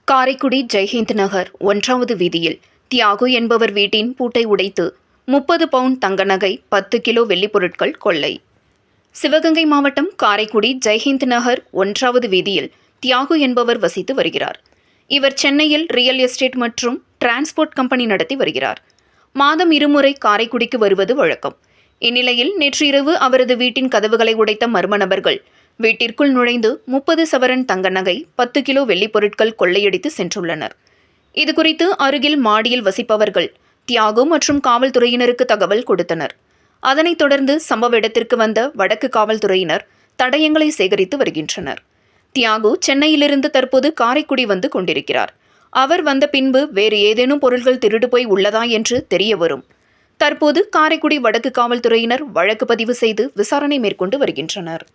காரைக்குடி ஜெய்ஹிந்த் நகர் 1வது வீதியில் தியாகு என்பவர் வீட்டின் பூட்டை உடைத்து 30 பவுண்ட் தங்க நகை 10 கிலோ வெள்ளிப் பொருட்கள் கொள்ளை. சிவகங்கை மாவட்டம் காரைக்குடி ஜெய்ஹிந்த் நகர் 1வது வீதியில் தியாகு என்பவர் வசித்து வருகிறார். இவர் சென்னையில் ரியல் எஸ்டேட் மற்றும் டிரான்ஸ்போர்ட் கம்பெனி நடத்தி வருகிறார். மாதம் இருமுறை காரைக்குடிக்கு வருவது வழக்கம். இந்நிலையில் நேற்று இரவு அவரது வீட்டின் கதவுகளை உடைத்த மர்ம நபர்கள் வீட்டிற்குள் நுழைந்து 30 சவரன் தங்க நகை 10 கிலோ வெள்ளிப் பொருட்கள் கொள்ளையடித்து சென்றுள்ளனர். இதுகுறித்து அருகில் மாடியில் வசிப்பவர்கள் தியாகு மற்றும் காவல்துறையினருக்கு தகவல் கொடுத்தனர். அதனைத் தொடர்ந்து சம்பவ இடத்திற்கு வந்த வடக்கு காவல்துறையினர் தடயங்களை சேகரித்து வருகின்றனர். தியாகு சென்னையிலிருந்து தற்போது காரைக்குடி வந்து கொண்டிருக்கிறார். அவர் வந்த பின்பு வேறு ஏதேனும் பொருட்கள் திருடு போய் உள்ளதா என்று தெரிய வரும். தற்போது காரைக்குடி வடக்கு காவல்துறையினர் வழக்கு பதிவு செய்து விசாரணை மேற்கொண்டு வருகின்றனர்.